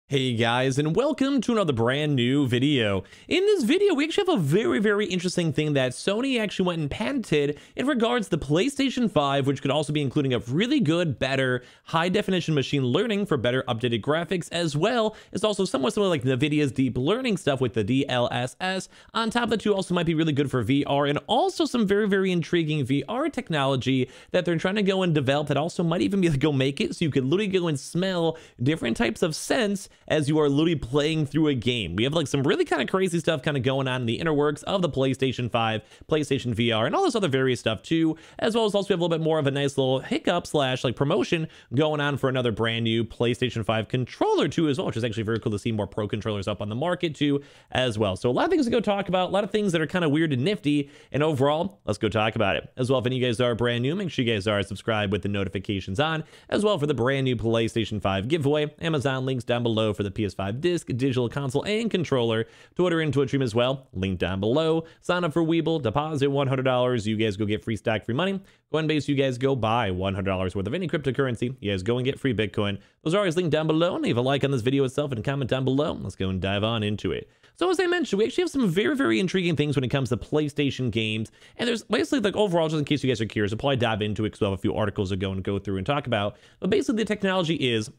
Hey guys, and welcome to another brand new video. In this video, we actually have a very interesting thing that Sony actually went and patented in regards to the PlayStation 5, which could also be including a really good, better, high-definition machine learning for better updated graphics, as well as also somewhat similar like NVIDIA's deep learning stuff with the DLSS. On top of the two, also might be really good for VR, and also some very intriguing VR technology that they're trying to go and develop that also might even be able to go make it so you could literally go and smell different types of scents as you are literally playing through a game. We have like some really kind of crazy stuff kind of going on in the inner works of the PlayStation 5, PlayStation VR, and all this other various stuff too, as well as also we have a little bit more of a nice little hiccup slash like promotion going on for another brand new PlayStation 5 controller too as well, which is actually very cool to see more pro controllers up on the market too as well. So a lot of things to go talk about, a lot of things that are kind of weird and nifty, and overall, let's go talk about it. As well, if any of you guys are brand new, make sure you guys are subscribed with the notifications on, as well for the brand new PlayStation 5 giveaway. Amazon links down below for the PS5 disc, digital console, and controller. Twitter and Twitch stream as well, link down below. Sign up for Weeble, deposit $100, you guys go get free stock, free money. Coinbase, you guys go buy $100 worth of any cryptocurrency. You guys go and get free Bitcoin. Those are always linked down below. Leave a like on this video itself and comment down below. Let's go and dive on into it. So as I mentioned, we actually have some very intriguing things when it comes to PlayStation games. And there's basically like overall, just in case you guys are curious, I'll probably dive into it because we'll have a few articles to go through and talk about. But basically the technology is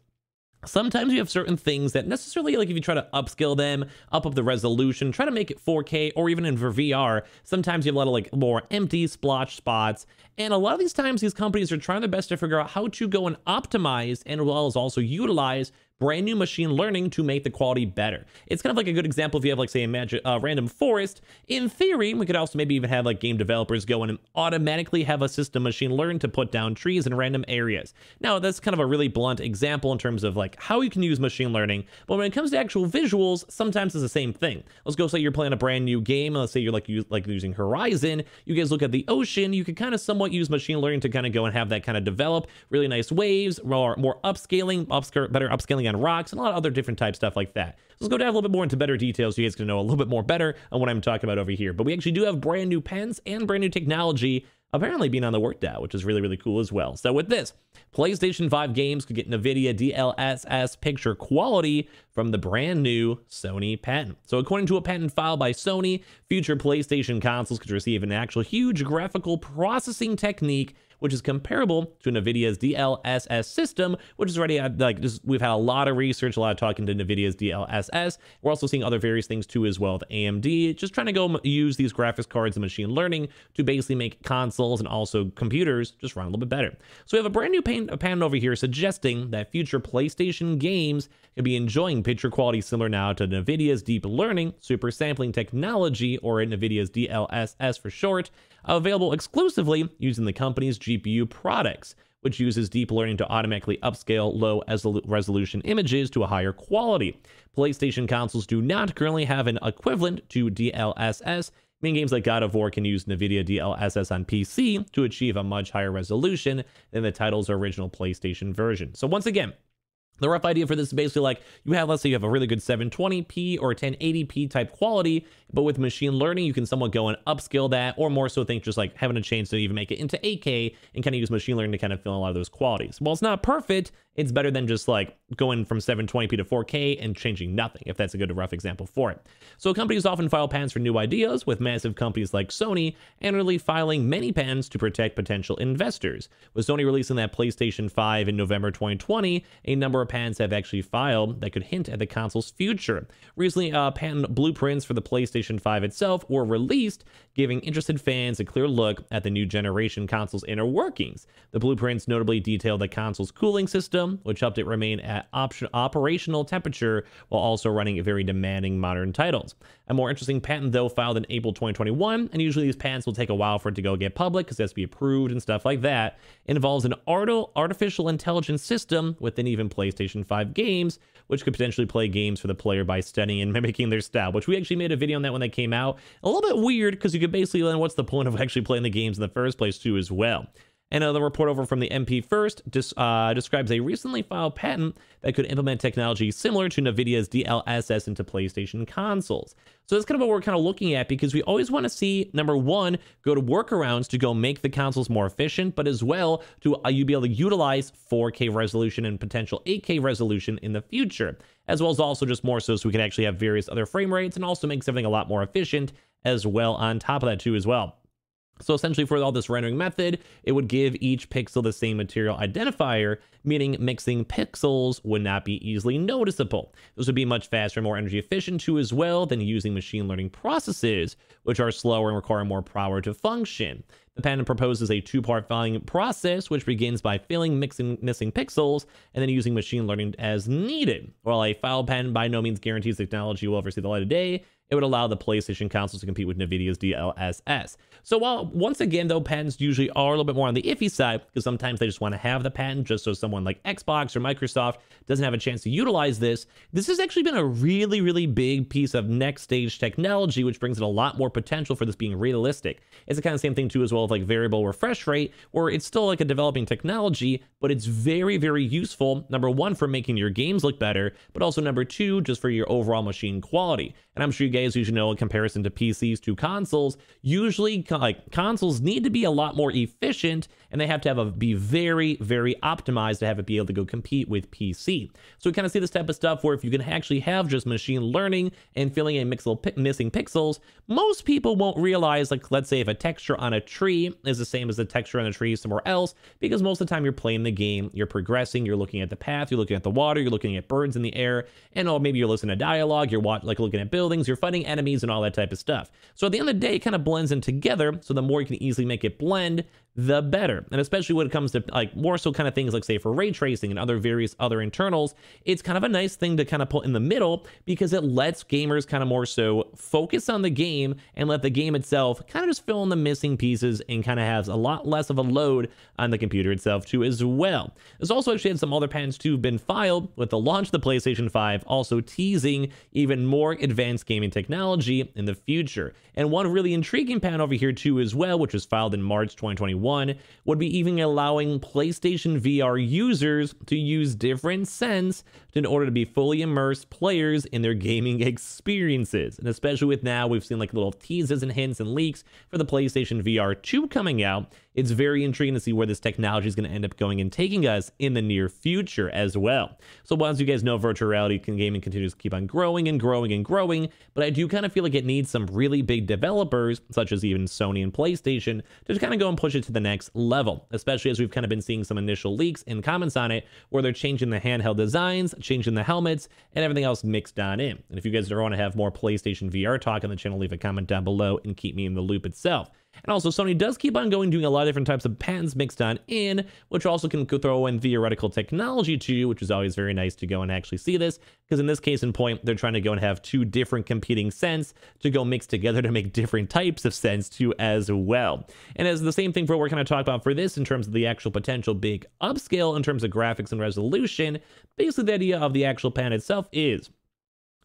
sometimes you have certain things that necessarily, like if you try to upscale them, up the resolution, try to make it 4K, or even in for VR, sometimes you have a lot of like more empty splotch spots. And a lot of these times, these companies are trying their best to figure out how to go and optimize and as well as also utilize brand new machine learning to make the quality better. It's kind of like a good example if you have like say a random forest. In theory, we could also maybe even have like game developers go in and automatically have a system machine learn to put down trees in random areas. Now that's kind of a really blunt example in terms of like how you can use machine learning, but when it comes to actual visuals, sometimes it's the same thing. Let's go say you're playing a brand new game. Let's say you're like using Horizon. You guys look at the ocean. You could kind of somewhat use machine learning to kind of go and have that kind of develop really nice waves, more upscaling, better upscaling on rocks, and a lot of other different type stuff like that. So let's go down a little bit more into better details so you guys can know a little bit more better on what I'm talking about over here. But we actually do have brand new pens and brand new technology apparently being on the work now, which is really cool as well. So with this, PlayStation 5 games could get NVIDIA DLSS picture quality from the brand new Sony patent. So according to a patent filed by Sony, future PlayStation consoles could receive an actual huge graphical processing technique which is comparable to NVIDIA's DLSS system, which is already we've had a lot of research, a lot of talking to NVIDIA's DLSS. We're also seeing other various things too as well with AMD, just trying to go use these graphics cards and machine learning to basically make consoles and also computers just run a little bit better. So we have a brand new patent over here suggesting that future PlayStation games could be enjoying picture quality similar now to NVIDIA's deep learning super sampling technology, or NVIDIA's DLSS for short, available exclusively using the company's GPU products, which uses deep learning to automatically upscale low resolution images to a higher quality. PlayStation consoles do not currently have an equivalent to DLSS, meaning games like God of War can use NVIDIA DLSS on PC to achieve a much higher resolution than the title's original PlayStation version. So once again, the rough idea for this is basically like you have, let's say you have a really good 720p or 1080p type quality, but with machine learning, you can somewhat go and upscale that, or more so think just like having a chance to even make it into 8K and kind of use machine learning to kind of fill in a lot of those qualities. While it's not perfect, it's better than just like going from 720p to 4K and changing nothing, if that's a good rough example for it. So companies often file patents for new ideas, with massive companies like Sony annually filing many patents to protect potential investors. With Sony releasing that PlayStation 5 in November 2020, a number of patents have actually filed that could hint at the console's future. Recently, patent blueprints for the PlayStation 5 itself were released, giving interested fans a clear look at the new generation console's inner workings. The blueprints notably detail the console's cooling system, which helped it remain at operational temperature while also running very demanding modern titles. A more interesting patent, though, filed in April 2021, and usually these patents will take a while for it to go get public because it has to be approved and stuff like that. It involves an artificial intelligence system within even PlayStation 5 games, which could potentially play games for the player by studying and mimicking their style, which we actually made a video on that when they came out. A little bit weird because you could basically, then what's the point of actually playing the games in the first place too as well? And the report over from the MP First describes a recently filed patent that could implement technology similar to NVIDIA's DLSS into PlayStation consoles. So that's kind of what we're kind of looking at, because we always want to see, number one, go to workarounds to go make the consoles more efficient, but as well to you be able to utilize 4K resolution and potential 8K resolution in the future, as well as also just more so we can actually have various other frame rates, and also makes everything a lot more efficient as well on top of that too as well. So essentially for all this rendering method, it would give each pixel the same material identifier, meaning mixing pixels would not be easily noticeable. This would be much faster and more energy efficient too as well than using machine learning processes, which are slower and require more power to function. The patent proposes a two-part filing process, which begins by filling missing pixels and then using machine learning as needed. While a file patent by no means guarantees technology will ever see the light of day, it would allow the PlayStation consoles to compete with NVIDIA's DLSS. So while, once again, though, patents usually are a little bit more on the iffy side, because sometimes they just want to have the patent just so someone like Xbox or Microsoft doesn't have a chance to utilize this, this has actually been a really, really big piece of next stage technology, which brings in a lot more potential for this being realistic. It's the kind of same thing, too, as well, with like variable refresh rate, where it's still like a developing technology, but it's very, very useful, number one, for making your games look better, but also number two, just for your overall machine quality. And I'm sure you guys usually know, in comparison to PCs to consoles, usually like consoles need to be a lot more efficient, and they have to be very, very optimized to have it be able to go compete with PC. So we kind of see this type of stuff where if you can actually have just machine learning and filling in missing pixels, most people won't realize, like, let's say if a texture on a tree is the same as the texture on a tree somewhere else, because most of the time you're playing the game, you're progressing, you're looking at the path, you're looking at the water, you're looking at birds in the air, and or maybe you're listening to dialogue, you're looking at buildings, you're fighting enemies and all that type of stuff. So at the end of the day, it kind of blends in together, so the more you can easily make it blend, the better. And especially when it comes to like more so kind of things like, say, for ray tracing and other various other internals, it's kind of a nice thing to kind of put in the middle, because it lets gamers kind of more so focus on the game and let the game itself kind of just fill in the missing pieces, and kind of has a lot less of a load on the computer itself too as well. There's also actually had some other patents too been filed with the launch of the PlayStation 5, also teasing even more advanced gaming technology in the future. And one really intriguing patent over here too as well, which was filed in March 2021, would be even allowing PlayStation VR users to use different scents in order to be fully immersed players in their gaming experiences. And especially with now, we've seen like little teases and hints and leaks for the PlayStation VR 2 coming out. It's very intriguing to see where this technology is going to end up going and taking us in the near future as well. So as you guys know, virtual reality gaming continues to keep on growing and growing and growing, but I do kind of feel like it needs some really big developers, such as even Sony and PlayStation, to kind of go and push it to the next level, especially as we've kind of been seeing some initial leaks and comments on it, where they're changing the handheld designs, changing the helmets, and everything else mixed on in. And if you guys want to have more PlayStation VR talk on the channel, leave a comment down below and keep me in the loop itself. And also, Sony does keep on doing a lot of different types of patents mixed on in, which also can throw in theoretical technology too, which is always very nice to go and actually see this, because in this case in point, they're trying to go and have two different competing scents to go mix together to make different types of scents too as well. And as the same thing for what we're going to talk about for this in terms of the actual potential big upscale in terms of graphics and resolution, basically the idea of the actual patent itself is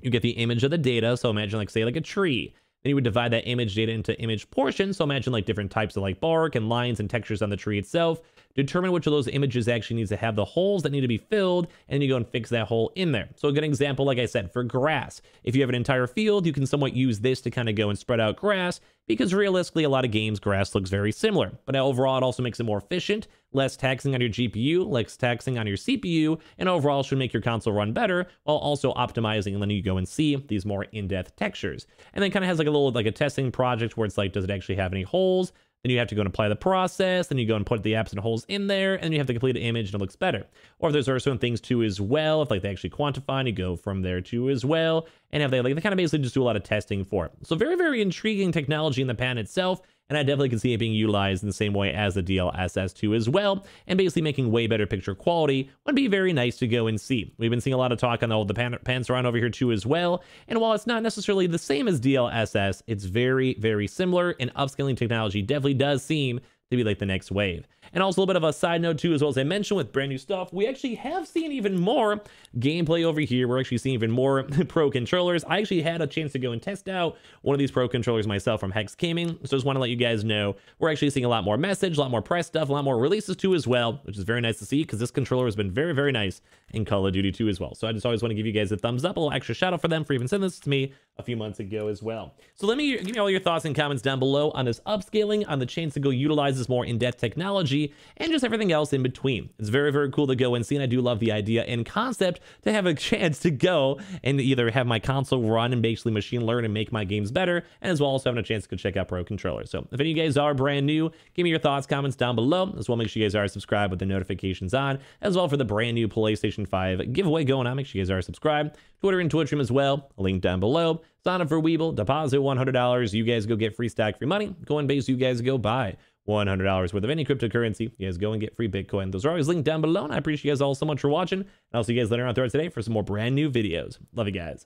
you get the image of the data. So imagine like, say, like a tree. Then you would divide that image data into image portions. So imagine like different types of like bark and lines and textures on the tree itself. Determine which of those images actually needs to have the holes that need to be filled, and then you go and fix that hole in there. So a good example, like I said, for grass, if you have an entire field, you can somewhat use this to kind of go and spread out grass, because realistically, a lot of games, grass looks very similar. But overall, it also makes it more efficient, less taxing on your GPU, less taxing on your CPU, and overall should make your console run better, while also optimizing and letting you go and see these more in-depth textures. And then kind of has like a little like a testing project where it's like, does it actually have any holes? Then you have to go and apply the process, then you go and put the absent holes in there, and you have to complete an image and it looks better. Or if there's certain things too as well, if like they actually quantify, and you go from there too as well, and have they kind of basically just do a lot of testing for it. So very, very intriguing technology in the patent itself, and I definitely can see it being utilized in the same way as the DLSS 2 as well, and basically making way better picture quality would be very nice to go and see. We've been seeing a lot of talk on all the patents around over here too as well, and while it's not necessarily the same as DLSS, it's very, very similar, and upscaling technology definitely does seem to be like the next wave. And also a little bit of a side note too, as well as I mentioned with brand new stuff, we actually have seen even more gameplay over here. We're actually seeing even more pro controllers. I actually had a chance to go and test out one of these pro controllers myself from Hex Gaming, so just want to let you guys know we're actually seeing a lot more message, a lot more press stuff, a lot more releases too as well, which is very nice to see because this controller has been very, very nice in Call of Duty 2 as well. So I just always want to give you guys a thumbs up, a little extra shout out for them for even sending this to me a few months ago as well. So give me all your thoughts and comments down below on this upscaling, on the chance to go utilize this more in-depth technology, and just everything else in between. It's very, very cool to go and see, and I do love the idea and concept to have a chance to go and either have my console run and basically machine learn and make my games better, and as well also having a chance to go check out pro controllers. So if any of you guys are brand new, give me your thoughts, comments down below. As well, make sure you guys are subscribed with the notifications on, as well for the brand new PlayStation 5 giveaway going on. Make sure you guys are subscribed. Twitter and Twitch room as well, a link down below. Sign up for Weeble, deposit $100. You guys go get free stack, free money. Coinbase, you guys go buy $100 worth of any cryptocurrency. You guys go and get free Bitcoin. Those are always linked down below, and I appreciate you guys all so much for watching. And I'll see you guys later on throughout today for some more brand new videos. Love you guys.